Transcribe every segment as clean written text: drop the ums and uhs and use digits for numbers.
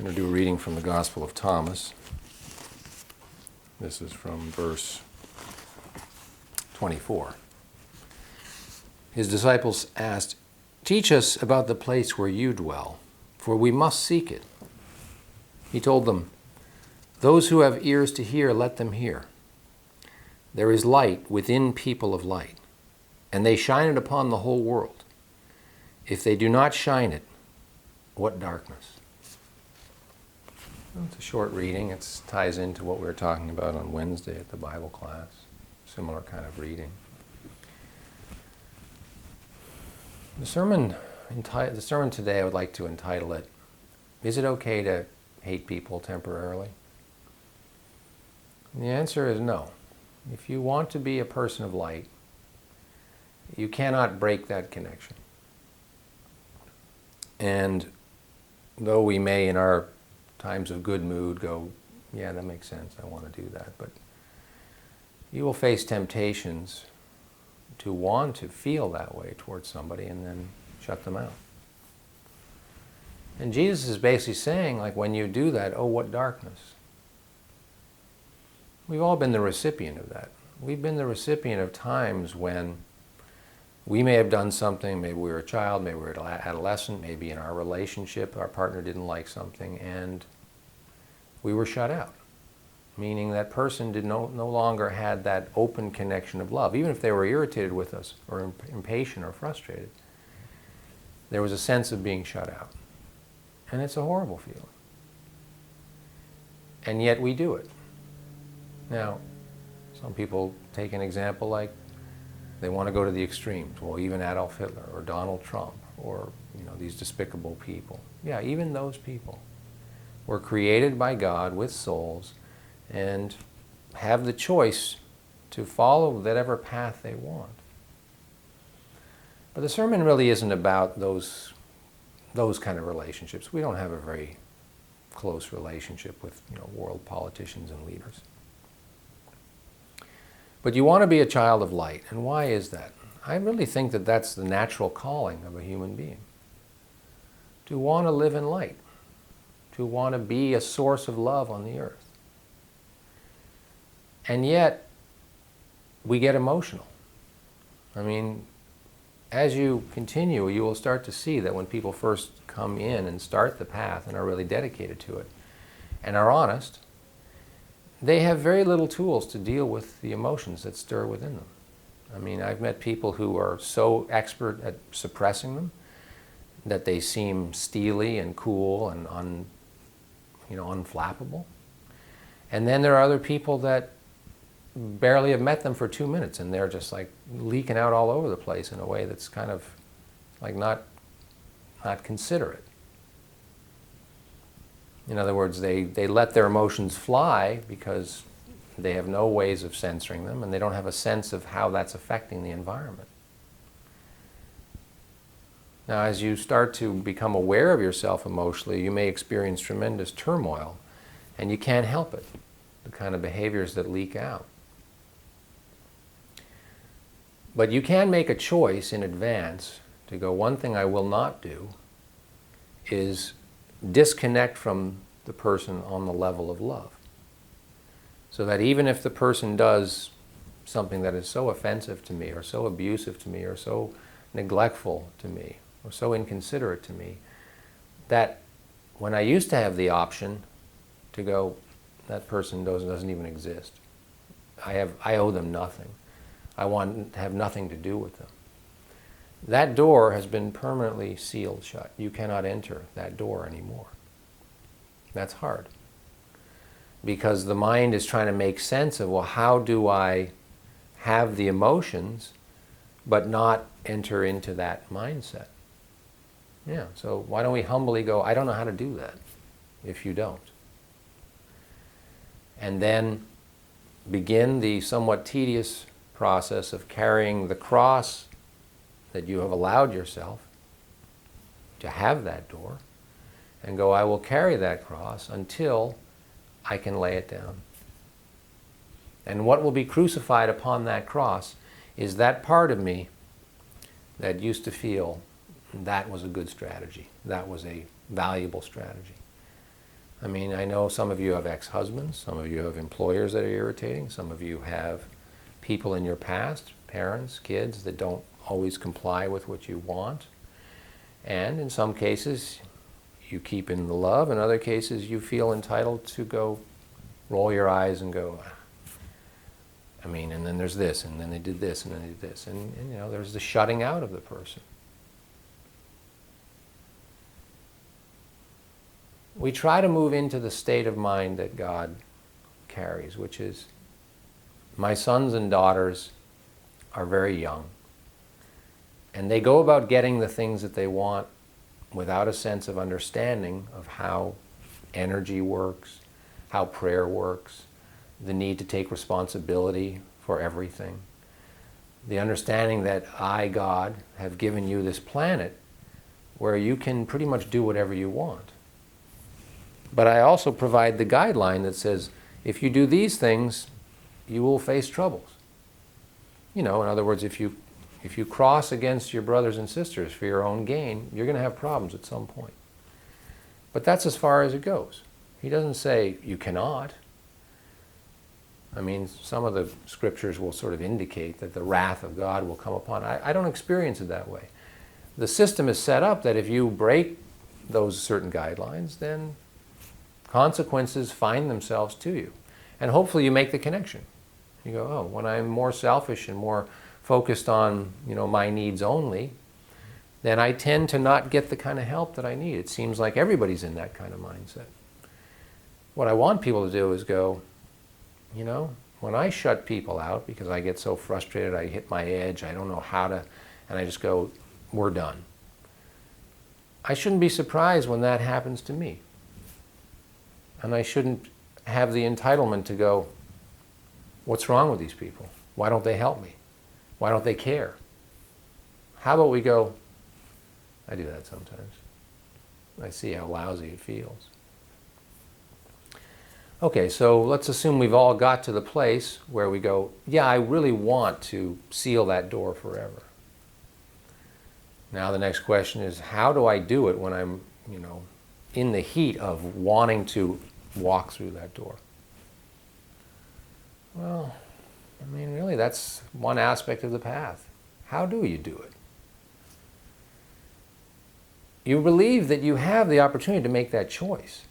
I'm going to do a reading from the Gospel of Thomas. This is from verse 24. His disciples asked, "Teach us about the place where you dwell, for we must seek it." He told them, "Those who have ears to hear, let them hear. There is light within people of light, and they shine it upon the whole world. If they do not shine it, what darkness?" Well, it's a short reading. It ties into what we were talking about on Wednesday at the Bible class. Similar kind of reading. The sermon today, I would like to entitle it, "Is it okay to hate people temporarily?" And the answer is no. If you want to be a person of light, you cannot break that connection. And though we may, in our times of good mood, go, yeah, that makes sense, I want to do that, but you will face temptations to want to feel that way towards somebody and then shut them out. And Jesus is basically saying, like, when you do that, oh, what darkness. We've all been the recipient of that. We've been the recipient of times when we may have done something, maybe we were a child, maybe we were an adolescent, maybe in our relationship our partner didn't like something, and we were shut out. Meaning that person no longer had that open connection of love. Even if they were irritated with us or impatient or frustrated, there was a sense of being shut out. And it's a horrible feeling. And yet we do it. Now, some people take an example like they want to go to the extremes. Well, even Adolf Hitler or Donald Trump or these despicable people. Yeah, even those people were created by God with souls and have the choice to follow whatever path they want. But the sermon really isn't about those kind of relationships. We don't have a very close relationship with world politicians and leaders. But you want to be a child of light. And why is that? I really think that that's the natural calling of a human being. To want to live in light. To want to be a source of love on the earth. And yet, we get emotional. I mean, as you continue, you will start to see that when people first come in and start the path and are really dedicated to it and are honest, they have very little tools to deal with the emotions that stir within them. I mean, I've met people who are so expert at suppressing them that they seem steely and cool and unflappable. And then there are other people that barely have met them for 2 minutes and they're just like leaking out all over the place in a way that's kind of like not considerate. In other words, they let their emotions fly because they have no ways of censoring them and they don't have a sense of how that's affecting the environment. Now, as you start to become aware of yourself emotionally, you may experience tremendous turmoil and you can't help it, the kind of behaviors that leak out. But you can make a choice in advance to go, one thing I will not do is disconnect from the person on the level of love. So that even if the person does something that is so offensive to me or so abusive to me or so neglectful to me or so inconsiderate to me, that when I used to have the option to go, that person doesn't even exist. I owe them nothing. I want to have nothing to do with them. That door has been permanently sealed shut. You cannot enter that door anymore. That's hard. Because the mind is trying to make sense of, well, how do I have the emotions but not enter into that mindset? Yeah, so why don't we humbly go, I don't know how to do that if you don't. And then begin the somewhat tedious process of carrying the cross that you have allowed yourself to have that door and go, I will carry that cross until I can lay it down. And what will be crucified upon that cross is that part of me that used to feel that was a good strategy, that was a valuable strategy. I mean, I know some of you have ex-husbands, some of you have employers that are irritating, some of you have people in your past, parents, kids, that don't always comply with what you want. And in some cases, you keep in the love. In other cases, you feel entitled to go roll your eyes and go, I mean, and then there's this, and then they did this, and then they did this. And you know, there's the shutting out of the person. We try to move into the state of mind that God carries, which is, my sons and daughters are very young, and they go about getting the things that they want without a sense of understanding of how energy works, how prayer works, the need to take responsibility for everything, the understanding that I, God, have given you this planet where you can pretty much do whatever you want. But I also provide the guideline that says, if you do these things, you will face troubles. You know, in other words, if you cross against your brothers and sisters for your own gain, you're going to have problems at some point. But that's as far as it goes. He doesn't say you cannot. I mean, some of the scriptures will sort of indicate that the wrath of God will come upon. I don't experience it that way. The system is set up that if you break those certain guidelines, then consequences find themselves to you. And hopefully you make the connection. You go, oh, when I'm more selfish and more focused on, you know, my needs only, then I tend to not get the kind of help that I need. It seems like everybody's in that kind of mindset. What I want people to do is go, you know, when I shut people out because I get so frustrated, I hit my edge, I don't know how to, and I just go, we're done. I shouldn't be surprised when that happens to me. And I shouldn't have the entitlement to go, what's wrong with these people? Why don't they help me? Why don't they care? How about we go, I do that sometimes. I see how lousy it feels. Okay, so let's assume we've all got to the place where we go, yeah, I really want to seal that door forever. Now the next question is, how do I do it when I'm, you know, in the heat of wanting to walk through that door? Well, I mean, really, that's one aspect of the path. How do you do it? You believe that you have the opportunity to make that choice.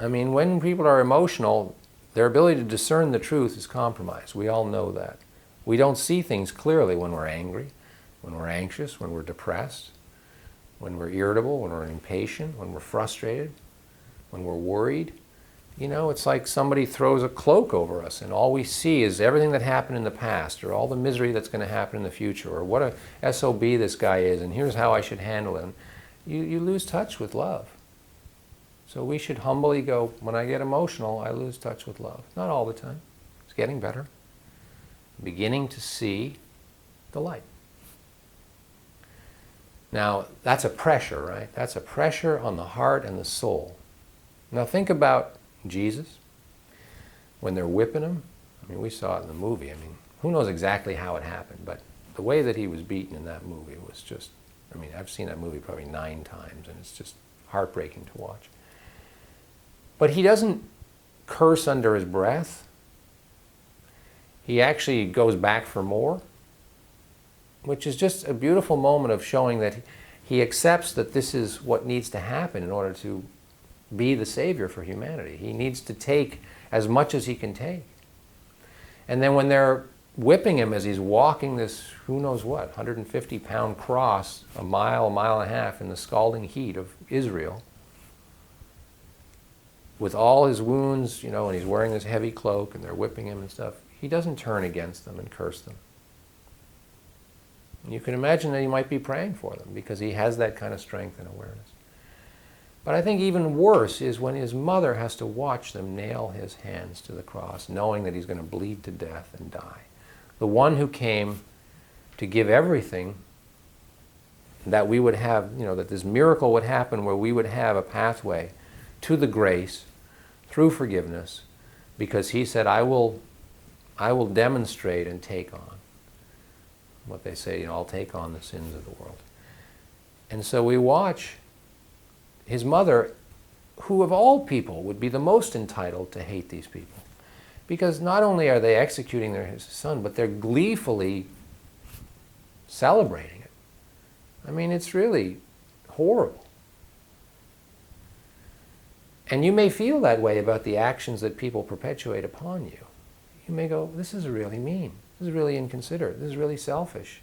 I mean, when people are emotional, their ability to discern the truth is compromised. We all know that. We don't see things clearly when we're angry, when we're anxious, when we're depressed, when we're irritable, when we're impatient, when we're frustrated, when we're worried. You know, it's like somebody throws a cloak over us and all we see is everything that happened in the past or all the misery that's going to happen in the future or what a SOB this guy is and here's how I should handle him. You lose touch with love. So we should humbly go, when I get emotional, I lose touch with love. Not all the time. It's getting better. Beginning to see the light. Now, that's a pressure, right? That's a pressure on the heart and the soul. Now think about Jesus, when they're whipping him. I mean, we saw it in the movie. I mean, who knows exactly how it happened, but the way that he was beaten in that movie was just, I mean, I've seen that movie probably 9 times, and it's just heartbreaking to watch. But he doesn't curse under his breath. He actually goes back for more, which is just a beautiful moment of showing that he accepts that this is what needs to happen in order to be the Savior for humanity. He needs to take as much as he can take. And then when they're whipping him as he's walking this, who knows what, 150-pound cross, a mile and a half in the scalding heat of Israel, with all his wounds, you know, and he's wearing this heavy cloak and they're whipping him and stuff, he doesn't turn against them and curse them. And you can imagine that he might be praying for them because he has that kind of strength and awareness. But I think even worse is when his mother has to watch them nail his hands to the cross, knowing that he's going to bleed to death and die. The one who came to give everything, that we would have, you know, that this miracle would happen where we would have a pathway to the grace through forgiveness, because he said, I will demonstrate and take on what they say, you know, I'll take on the sins of the world. And so we watch his mother who of all people would be the most entitled to hate these people. Because not only are they executing their son, but they're gleefully celebrating it. I mean, it's really horrible. And you may feel that way about the actions that people perpetuate upon you. You may go, this is really mean. This is really inconsiderate. This is really selfish.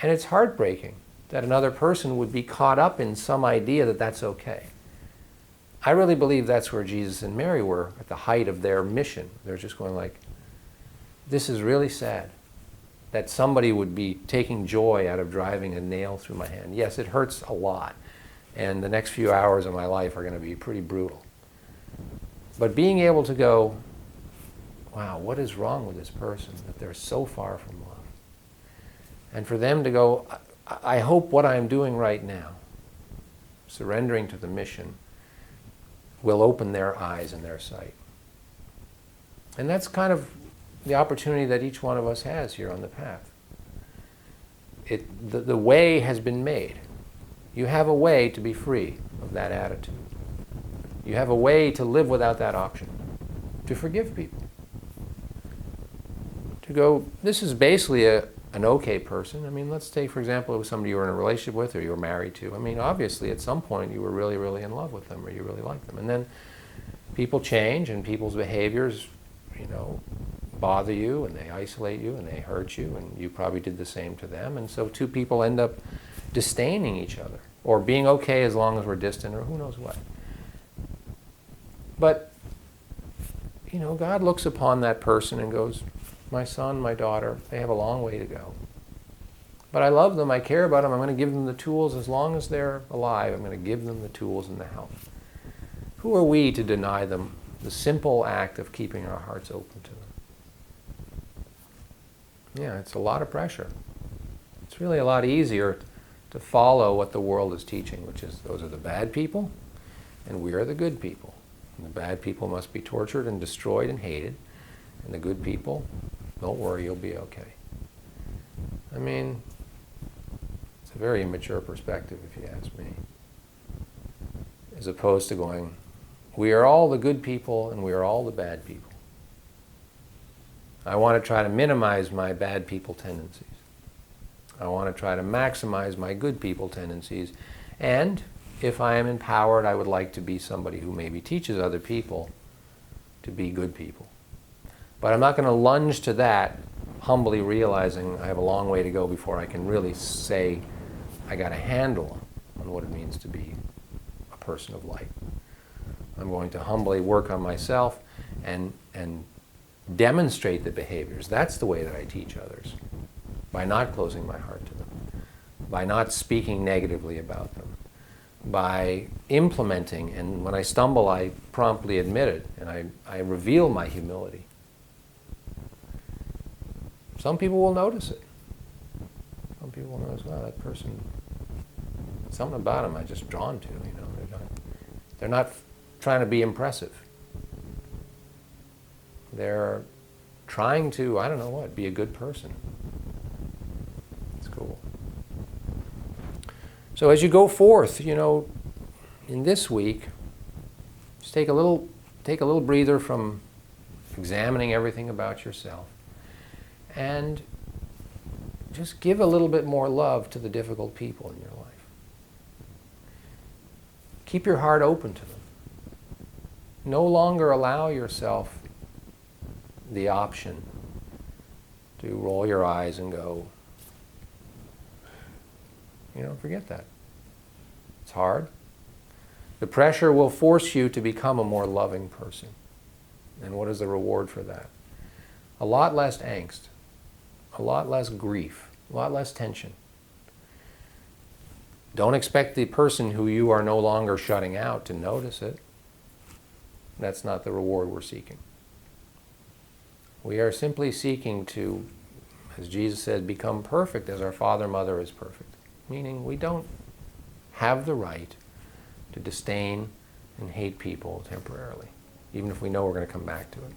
And it's heartbreaking that another person would be caught up in some idea that that's okay. I really believe that's where Jesus and Mary were at the height of their mission. They're just going like, this is really sad that somebody would be taking joy out of driving a nail through my hand. Yes, it hurts a lot. And the next few hours of my life are going to be pretty brutal. But being able to go, wow, what is wrong with this person that they're so far from love? And for them to go, I hope what I'm doing right now, surrendering to the mission, will open their eyes and their sight. And that's kind of the opportunity that each one of us has here on the path. The way has been made. You have a way to be free of that attitude. You have a way to live without that option, to forgive people. To go, this is basically an okay person. I mean, let's take, for example, it was somebody you were in a relationship with or you were married to. I mean, obviously, at some point, you were really, really in love with them or you really liked them. And then people change and people's behaviors, bother you and they isolate you and they hurt you and you probably did the same to them. And so two people end up disdaining each other or being okay as long as we're distant or who knows what. But, God looks upon that person and goes, my son, my daughter, they have a long way to go. But I love them, I care about them, I'm going to give them the tools as long as they're alive. I'm going to give them the tools and the help. Who are we to deny them the simple act of keeping our hearts open to them? Yeah, it's a lot of pressure. It's really a lot easier to follow what the world is teaching, which is those are the bad people and we are the good people. And the bad people must be tortured and destroyed and hated. And the good people, don't worry, you'll be okay. I mean, it's a very immature perspective, if you ask me. As opposed to going, we are all the good people and we are all the bad people. I want to try to minimize my bad people tendencies. I want to try to maximize my good people tendencies. And if I am empowered, I would like to be somebody who maybe teaches other people to be good people. But I'm not going to lunge to that, humbly realizing I have a long way to go before I can really say I got a handle on what it means to be a person of light. I'm going to humbly work on myself and demonstrate the behaviors. That's the way that I teach others, by not closing my heart to them, by not speaking negatively about them, by implementing, and when I stumble, I promptly admit it, and I reveal my humility. Some people will notice it. Some people will notice, wow, that person, something about them I'm just drawn to, They're not trying to be impressive. They're trying to, be a good person. It's cool. So as you go forth, in this week, just take a little breather from examining everything about yourself. And just give a little bit more love to the difficult people in your life. Keep your heart open to them. No longer allow yourself the option to roll your eyes and go, forget that. It's hard. The pressure will force you to become a more loving person. And what is the reward for that? A lot less angst. A lot less grief, a lot less tension. Don't expect the person who you are no longer shutting out to notice it. That's not the reward we're seeking. We are simply seeking to, as Jesus said, become perfect as our Father, Mother is perfect. Meaning we don't have the right to disdain and hate people temporarily, even if we know we're going to come back to it.